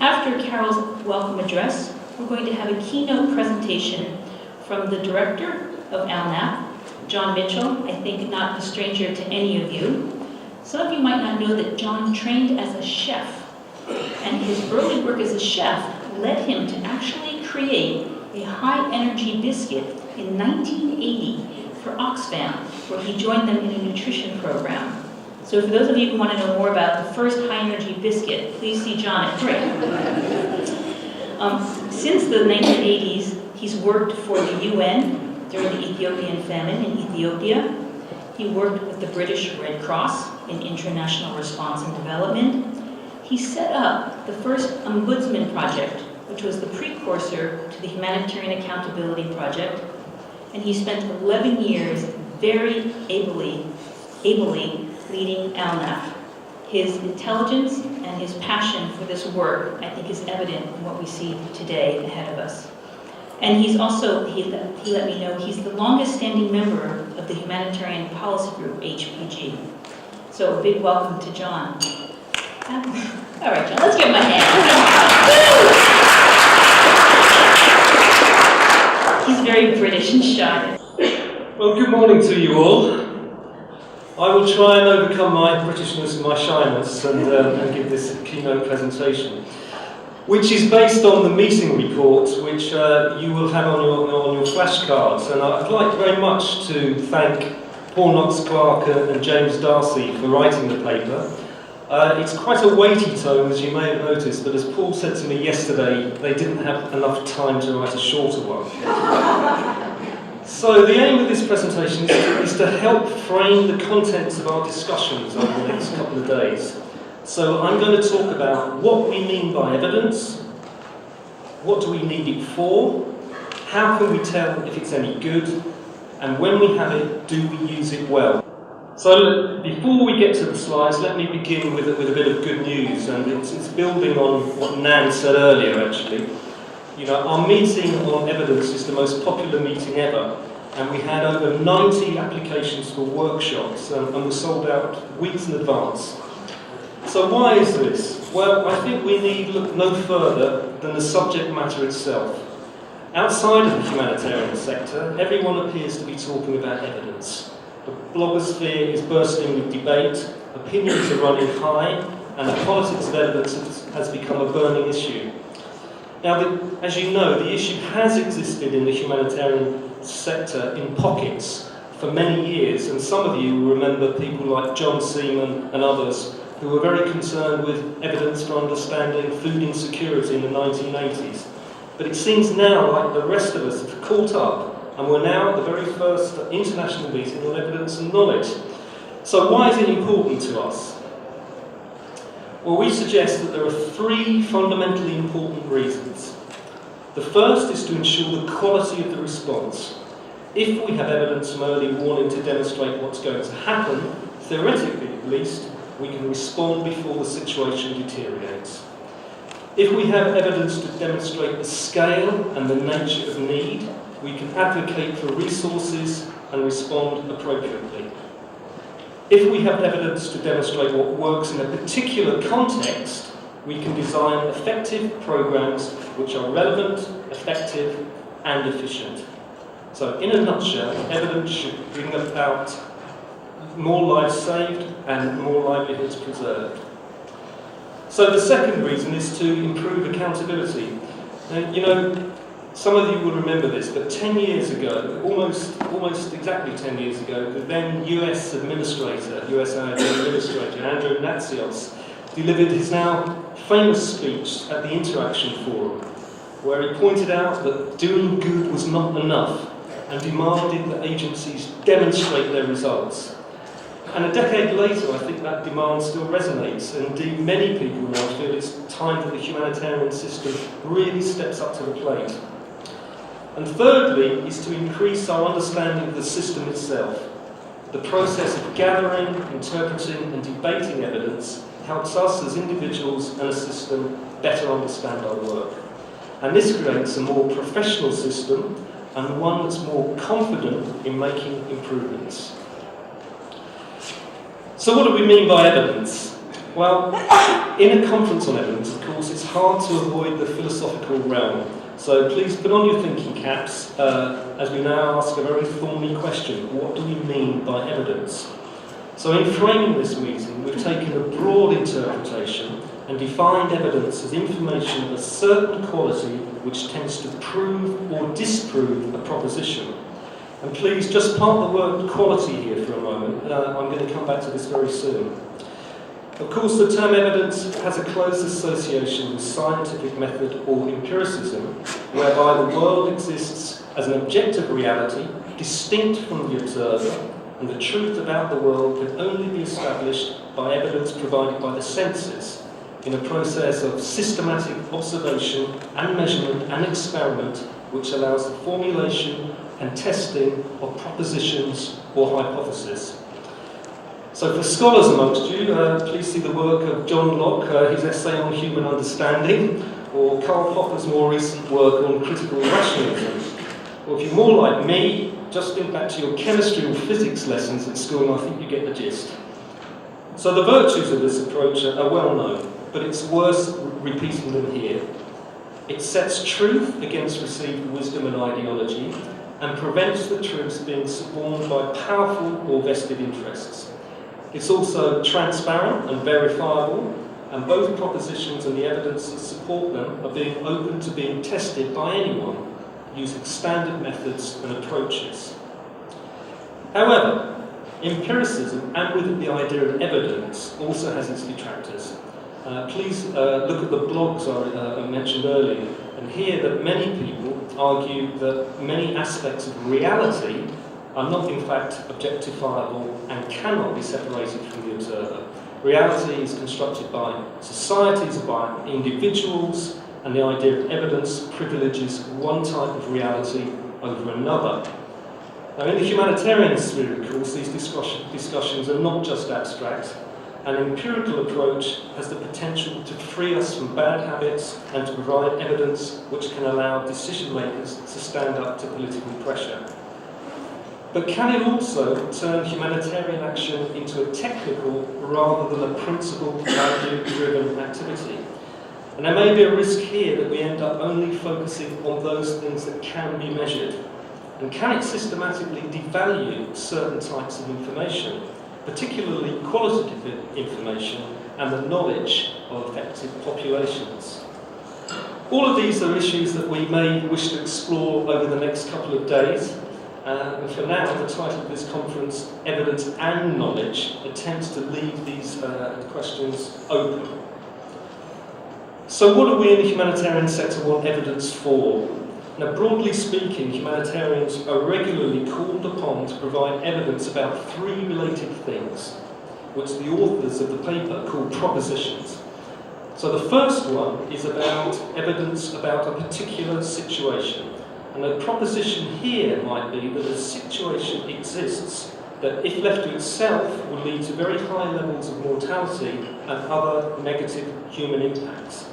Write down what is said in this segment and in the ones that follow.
After Carol's welcome address, we're going to have a keynote presentation from the director of ALNAP, John Mitchell, I think not a stranger to any of you. Some of you might not know that John trained as a chef, and his early work as a chef led him to actually create a high-energy biscuit in 1980 for Oxfam, where he joined them in a nutrition program. So for those of you who want to know more about the first high-energy biscuit, please see John at 3. Since the 1980s, he's worked for the UN during the Ethiopian famine in Ethiopia. He worked with the British Red Cross in international response and development. He set up the first Ombudsman project, which was the precursor to the Humanitarian Accountability Project. And he spent 11 years very ably leading ALNAP. His intelligence and his passion for this work, I think, is evident in what we see today ahead of us. And he's also, he let me know, he's the longest standing member of the Humanitarian Policy Group, HPG. So a big welcome to John. All right, John, let's give him a hand. He's very British and shy. Well, good morning to you all. I will try and overcome my Britishness and my shyness and give this keynote presentation, which is based on the meeting report, which you will have on your flashcards. And I'd like very much to thank Paul Knox-Clark and James Darcy for writing the paper. It's quite a weighty tome, as you may have noticed, but as Paul said to me yesterday, they didn't have enough time to write a shorter one. So the aim of this presentation is to help frame the contents of our discussions over the next couple of days. So I'm going to talk about what we mean by evidence, what do we need it for, how can we tell if it's any good, and when we have it, do we use it well? So before we get to the slides, let me begin with a bit of good news, and it's building on what Nan said earlier, actually. You know, our meeting on evidence is the most popular meeting ever, and we had over 90 applications for workshops, and were sold out weeks in advance. So why is this? Well, I think we need look no further than the subject matter itself. Outside of the humanitarian sector, everyone appears to be talking about evidence. The blogosphere is bursting with debate, opinions are running high, and the politics of evidence has become a burning issue. Now, as you know, the issue has existed in the humanitarian sector in pockets for many years, and some of you will remember people like John Seaman and others who were very concerned with evidence for understanding food insecurity in the 1980s. But it seems now like the rest of us have caught up, and we're now at the very first international meeting on evidence and knowledge. So why is it important to us? Well, we suggest that there are three fundamentally important reasons. The first is to ensure the quality of the response. If we have evidence from early warning to demonstrate what's going to happen, theoretically at least, we can respond before the situation deteriorates. If we have evidence to demonstrate the scale and the nature of need, we can advocate for resources and respond appropriately. If we have evidence to demonstrate what works in a particular context, we can design effective programs which are relevant, effective, and efficient. So, in a nutshell, evidence should bring about more lives saved and more livelihoods preserved. So the second reason is to improve accountability. And, you know, some of you will remember this, but 10 years ago, almost exactly 10 years ago, the then US administrator, USAID administrator, Andrew Natsios, delivered his now famous speech at the Interaction Forum, where he pointed out that doing good was not enough and demanded that agencies demonstrate their results. And a decade later, I think that demand still resonates, and indeed many people now feel it's time that the humanitarian system really steps up to the plate. And thirdly is to increase our understanding of the system itself. The process of gathering, interpreting and debating evidence helps us as individuals and a system better understand our work. And this creates a more professional system and one that's more confident in making improvements. So what do we mean by evidence? Well, in a conference on evidence, of course, it's hard to avoid the philosophical realm. So please put on your thinking caps as we now ask a very thorny question. What do we mean by evidence? So in framing this meeting, we've taken a broad interpretation and defined evidence as information of a certain quality which tends to prove or disprove a proposition. And please just park the word quality here for a moment. I'm going to come back to this very soon. Of course, the term evidence has a close association with scientific method or empiricism, whereby the world exists as an objective reality, distinct from the observer, and the truth about the world can only be established by evidence provided by the senses, in a process of systematic observation and measurement and experiment, which allows the formulation and testing of propositions or hypotheses. So for scholars amongst you, please see the work of John Locke, his essay on human understanding, or Karl Popper's more recent work on critical rationalism. Or if you're more like me, just think back to your chemistry or physics lessons at school and I think you get the gist. So the virtues of this approach are well known, but it's worth repeating them here. It sets truth against received wisdom and ideology, and prevents the truths being suborned by powerful or vested interests. It's also transparent and verifiable, and both propositions and the evidence that support them are being open to being tested by anyone using standard methods and approaches. However, empiricism, and with it the idea of evidence, also has its detractors. Please look at the blogs I mentioned earlier, and hear that many people argue that many aspects of reality are not in fact objectifiable and cannot be separated from the observer. Reality is constructed by societies, by individuals, and the idea of evidence privileges one type of reality over another. Now, in the humanitarian sphere, of course, these discussions are not just abstract. An empirical approach has the potential to free us from bad habits and to provide evidence which can allow decision makers to stand up to political pressure. But can it also turn humanitarian action into a technical rather than a principle value-driven activity? And there may be a risk here that we end up only focusing on those things that can be measured. And can it systematically devalue certain types of information, particularly qualitative information and the knowledge of affected populations? All of these are issues that we may wish to explore over the next couple of days. And for now, the title of this conference, Evidence and Knowledge, attempts to leave these questions open. So what do we in the humanitarian sector want evidence for? Now, broadly speaking, humanitarians are regularly called upon to provide evidence about three related things, which the authors of the paper call propositions. So the first one is about evidence about a particular situation. And a proposition here might be that a situation exists that, if left to itself, will lead to very high levels of mortality and other negative human impacts.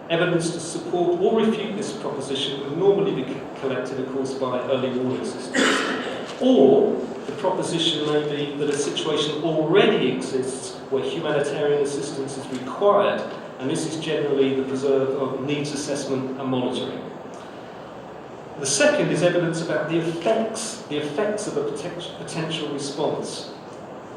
Evidence to support or refute this proposition would normally be collected, of course, by early warning systems. Or the proposition may be that a situation already exists where humanitarian assistance is required, and this is generally the preserve of needs assessment and monitoring. The second is evidence about the effects of a potential response.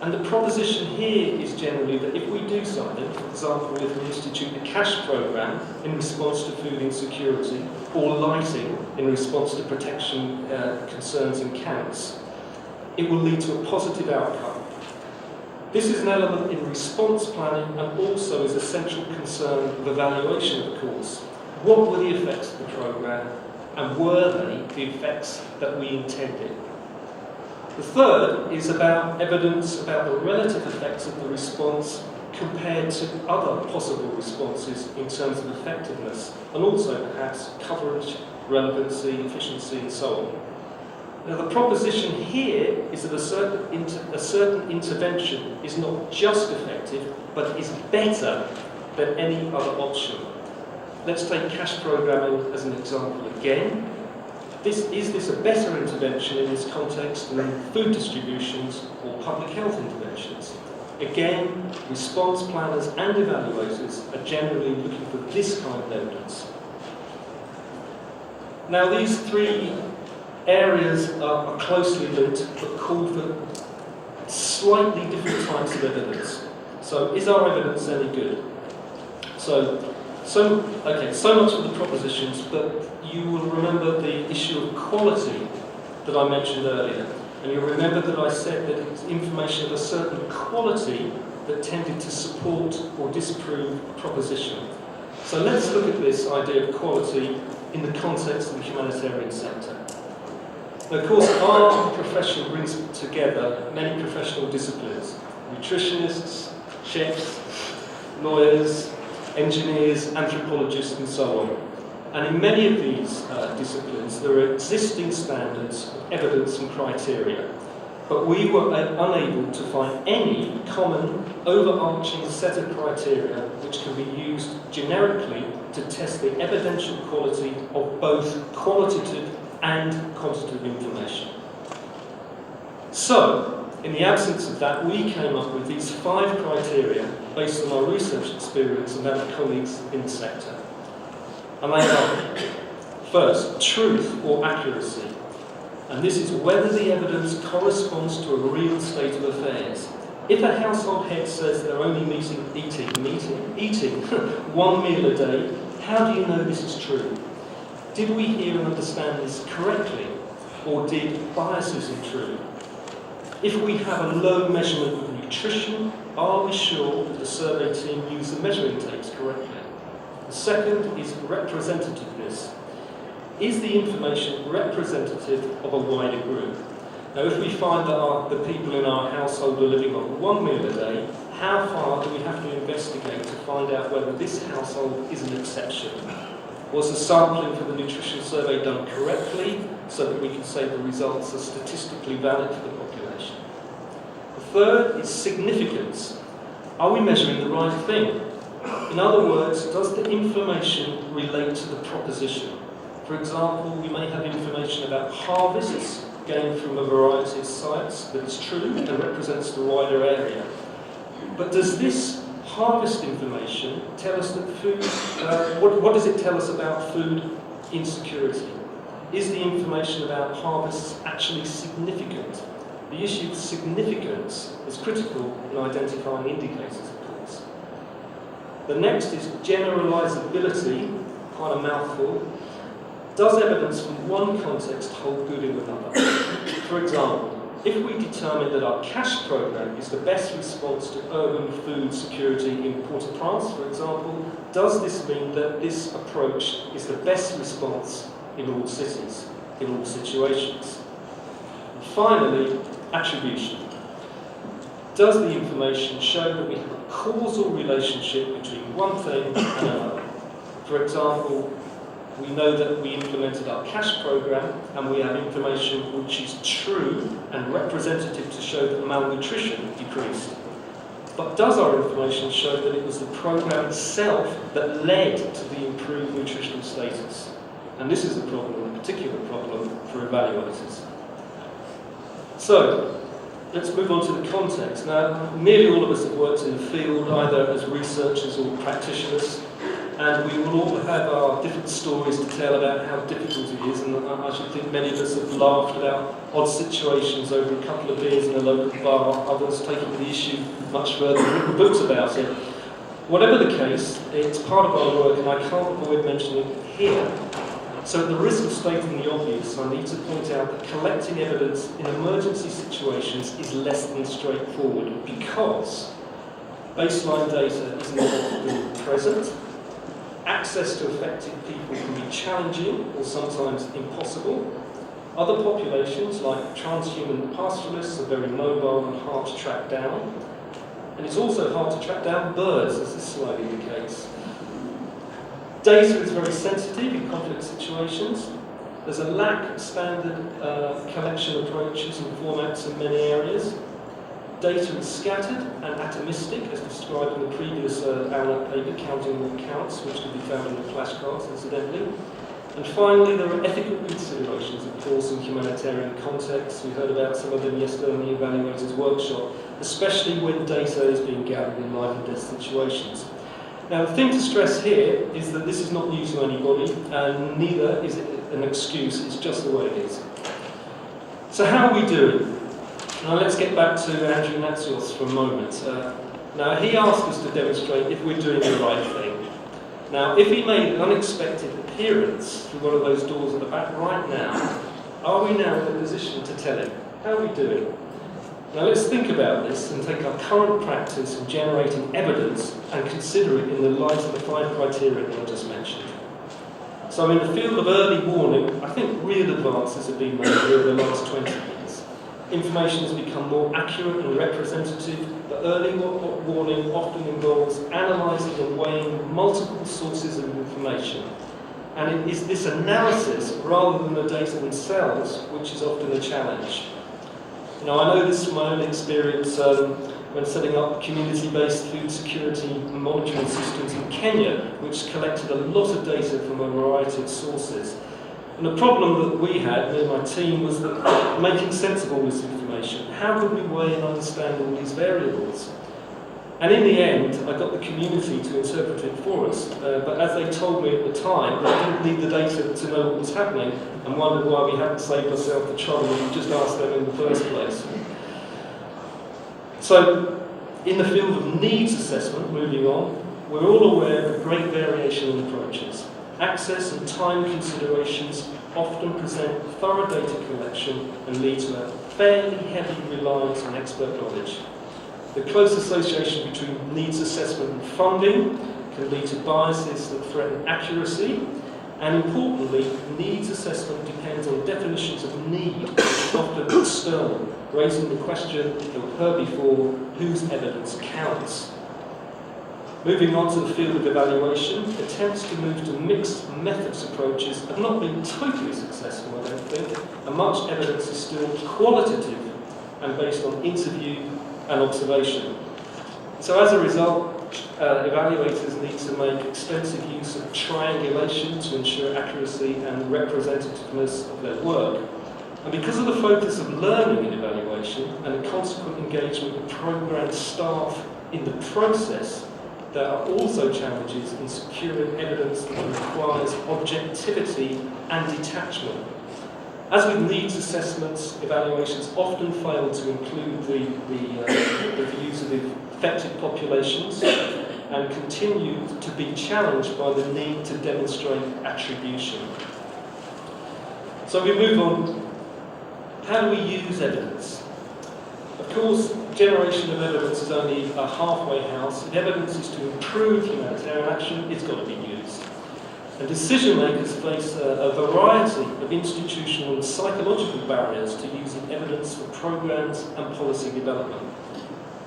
And the proposition here is generally that if we do something, for example, if we institute a cash programme in response to food insecurity, or lighting in response to protection concerns in camps, it will lead to a positive outcome. This is an element in response planning and also is a central concern of evaluation, of course. What were the effects of the programme, and were they the effects that we intended? The third is about evidence about the relative effects of the response compared to other possible responses in terms of effectiveness, and also perhaps coverage, relevancy, efficiency, and so on. Now, the proposition here is that a certain intervention is not just effective, but is better than any other option. Let's take cash programming as an example again. Is this a better intervention in this context than food distributions or public health interventions? Again, response planners and evaluators are generally looking for this kind of evidence. Now, these three areas are closely linked, but called for slightly different types of evidence. So, is our evidence any good? So much for the propositions, but you will remember the issue of quality that I mentioned earlier. And you'll remember that I said that it's information of a certain quality that tended to support or disprove a proposition. So let's look at this idea of quality in the context of the humanitarian sector. Now, of course, our profession brings together many professional disciplines: nutritionists, chefs, lawyers, engineers, anthropologists, and so on. And in many of these disciplines, there are existing standards of evidence and criteria, but we were unable to find any common, overarching set of criteria which can be used generically to test the evidential quality of both qualitative and quantitative information. So, in the absence of that, we came up with these 5 criteria based on our research experience and that of colleagues in the sector. And they are, first, truth or accuracy. And this is whether the evidence corresponds to a real state of affairs. If a household head says they're only eating one meal a day, how do you know this is true? Did we hear and understand this correctly, or did biases intrude? If we have a low measurement of nutrition, are we sure that the survey team used the measuring tapes correctly? The second is representativeness. Is the information representative of a wider group? Now, if we find that the people in our household are living on one meal a day, how far do we have to investigate to find out whether this household is an exception? Was the sampling for the nutrition survey done correctly so that we can say the results are statistically valid for the population? The third is significance. Are we measuring the right thing? In other words, does the information relate to the proposition? For example, we may have information about harvests gained from a variety of sites that is true and represents the wider area. But does this harvest information tell us that food, what does it tell us about food insecurity? Is the information about harvests actually significant? The issue of significance is critical in identifying indicators, of course. The next is generalizability, quite a mouthful. Does evidence from one context hold good in another? For example, if we determine that our cash program is the best response to urban food security in Port-au-Prince, for example, does this mean that this approach is the best response in all cities, in all situations? And finally, attribution. Does the information show that we have a causal relationship between one thing and another? For example, we know that we implemented our cash program and we have information which is true and representative to show that malnutrition decreased. But does our information show that it was the program itself that led to the improved nutritional status? And this is a problem, a particular problem for evaluators. So, let's move on to the context. Now, nearly all of us have worked in the field, either as researchers or practitioners, and we will all have our different stories to tell about how difficult it is, and I should think many of us have laughed about odd situations over a couple of beers in a local bar, others taking the issue much further and written books about it. Whatever the case, it's part of our work, and I can't avoid mentioning it here. So at the risk of stating the obvious, I need to point out that collecting evidence in emergency situations is less than straightforward because baseline data is not often present, access to affected people can be challenging or sometimes impossible. Other populations, like transhuman pastoralists, are very mobile and hard to track down. And it's also hard to track down birds, as is slightly the case. Data is very sensitive in conflict situations. There's a lack of standard collection approaches and formats in many areas. Data is scattered and atomistic, as described in the previous ALNAP paper, Counting What Counts, which can be found in the flashcards, incidentally. And finally, there are ethical considerations, of course, in humanitarian contexts. We heard about some of them yesterday in the Evaluators Workshop, especially when data is being gathered in life and death situations. Now, the thing to stress here is that this is not new to anybody, and neither is it an excuse, it's just the way it is. So how are we doing? Now, let's get back to Andrew Natsios for a moment. Now, he asked us to demonstrate if we're doing the right thing. Now, if he made an unexpected appearance through one of those doors at the back right now, are we now in a position to tell him? How are we doing? Now, let's think about this and take our current practice of generating evidence and consider it in the light of the 5 criteria that I just mentioned. So in the field of early warning, I think real advances have been made over the last 20 years. Information has become more accurate and representative, but early warning often involves analysing and weighing multiple sources of information. And it is this analysis, rather than the data themselves, which is often a challenge. Now, I know this from my own experience when setting up community-based food security monitoring systems in Kenya, which collected a lot of data from a variety of sources. And the problem that we had, me and my team, was that making sense of all this information. How could we weigh and understand all these variables? And in the end, I got the community to interpret it for us. But as they told me at the time, they didn't need the data to know what was happening and wondered why we hadn't saved ourselves the trouble and just asked them in the first place. So, in the field of needs assessment, moving on, we're all aware of the great variation in approaches. Access and time considerations often present thorough data collection and lead to a fairly heavy reliance on expert knowledge. The close association between needs assessment and funding can lead to biases that threaten accuracy, and importantly, needs assessment depends on definitions of need, often external, raising the question that we've heard before, whose evidence counts? Moving on to the field of evaluation, attempts to move to mixed methods approaches have not been totally successful, I don't think, and much evidence is still qualitative and based on interview and observation. So as a result, evaluators need to make extensive use of triangulation to ensure accuracy and representativeness of their work. And because of the focus of learning in evaluation and the consequent engagement of programme staff in the process, there are also challenges in securing evidence that requires objectivity and detachment. As with needs assessments, evaluations often fail to include the views of affected populations and continue to be challenged by the need to demonstrate attribution. So we move on. How do we use evidence? Of course, generation of evidence is only a halfway house. If evidence is to improve humanitarian action, it's got to be used. And decision makers face a variety of institutional and psychological barriers to using evidence for programs and policy development.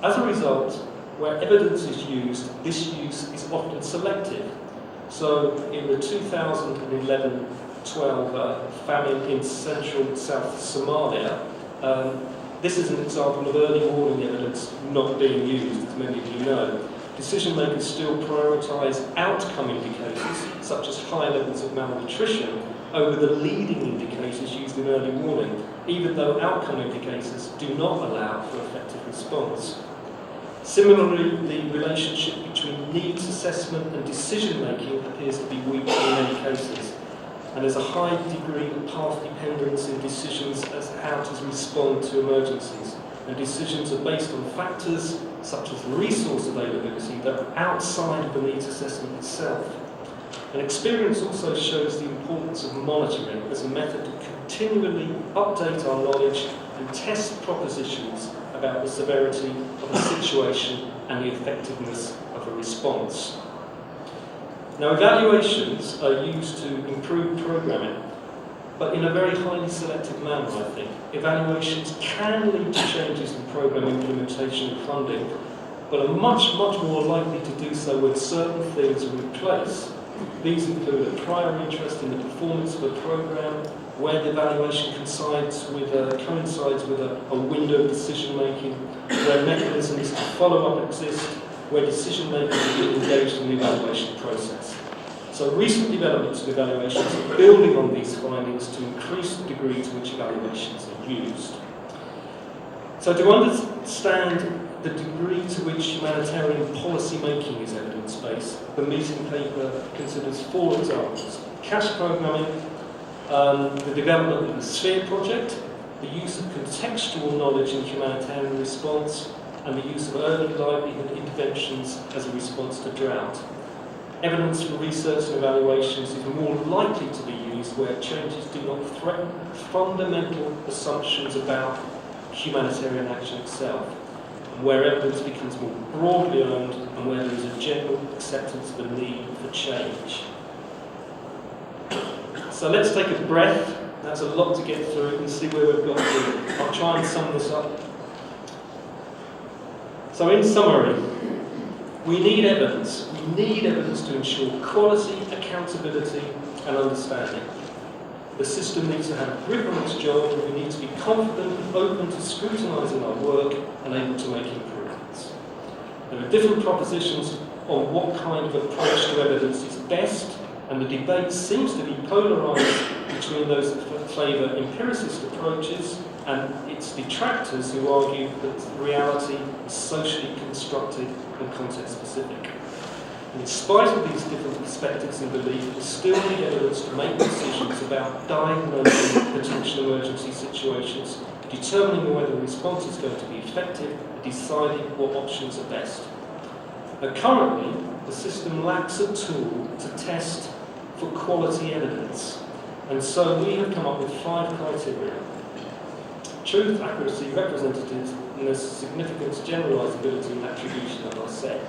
As a result, where evidence is used, this use is often selective. So in the 2011-12 famine in central South Somalia, this is an example of early warning evidence not being used, as many of you know. Decision makers still prioritise outcome indicators, such as high levels of malnutrition, over the leading indicators used in early warning, even though outcome indicators do not allow for effective response. Similarly, the relationship between needs assessment and decision making appears to be weak in many cases, and there's a high degree of path dependence in decisions as to how to respond to emergencies. And decisions are based on factors such as resource availability that are outside of the needs assessment itself. And experience also shows the importance of monitoring as a method to continually update our knowledge and test propositions about the severity of a situation and the effectiveness of a response. Now, evaluations are used to improve programming, but in a very highly selective manner, I think. Evaluations can lead to changes in programme implementation and funding, but are much, much more likely to do so when certain things are in place. These include a prior interest in the performance of a programme, where the evaluation coincides with a window of decision making, where mechanisms to follow up exist, where decision makers are engaged in the evaluation process. So recent developments of evaluations are building on these findings to increase the degree to which evaluations are used. So to understand the degree to which humanitarian policy making is evidence-based, the meeting paper considers 4 examples: cash programming, the development of the SPHERE project, the use of contextual knowledge in humanitarian response, and the use of early livelihood interventions as a response to drought. Evidence from research and evaluations is more likely to be used where changes do not threaten fundamental assumptions about humanitarian action itself, and where evidence becomes more broadly owned and where there is a general acceptance of the need for change. So let's take a breath. That's a lot to get through and see where we've got to. I'll try and sum this up. So in summary, we need evidence. We need evidence to ensure quality, accountability and understanding. The system needs to have a grip on its job, and we need to be confident and open to scrutinising our work and able to make improvements. There are different propositions on what kind of approach to evidence is best, and the debate seems to be polarised between those that favour empiricist approaches and its detractors who argue that reality is socially constructed and context-specific. In spite of these different perspectives and beliefs, we still need evidence to make decisions about diagnosing potential emergency situations, determining whether the response is going to be effective, and deciding what options are best. Now, currently, the system lacks a tool to test for quality evidence, and so we have come up with 5 criteria. Truth, accuracy, representativeness, significance, generalisability and attribution, as I said.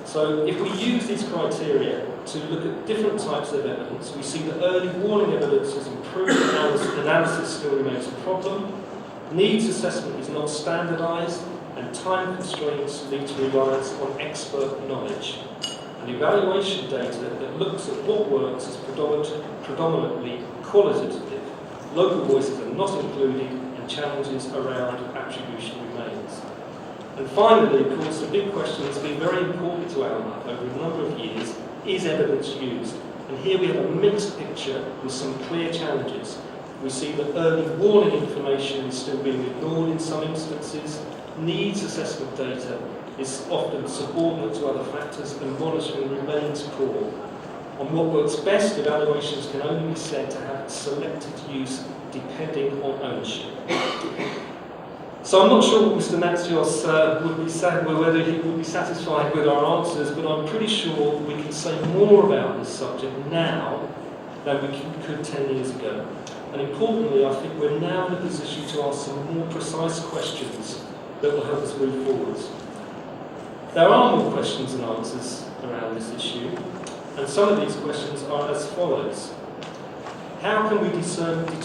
So if we use these criteria to look at different types of evidence, we see that early warning evidence has improved, analysis still remains a problem, needs assessment is not standardised, and time constraints lead to reliance on expert knowledge. And evaluation data that looks at what works is predominantly qualitative. Local voices are not included, and challenges around attribution remains. And finally, of course, the big question that's been very important to ALNAP over a number of years is evidence used. And here we have a mixed picture with some clear challenges. We see that early warning information is still being ignored in some instances. Needs assessment data is often subordinate to other factors, and monitoring remains poor. On what works best, evaluations can only be said to have selected use depending on ownership. So I'm not sure what Mr. Natsios would be saying, whether he would be satisfied with our answers, but I'm pretty sure we can say more about this subject now than we could 10 years ago. And importantly, I think we're now in a position to ask some more precise questions that will help us move forwards. There are more questions and answers around this issue, and some of these questions are as follows. How can we determine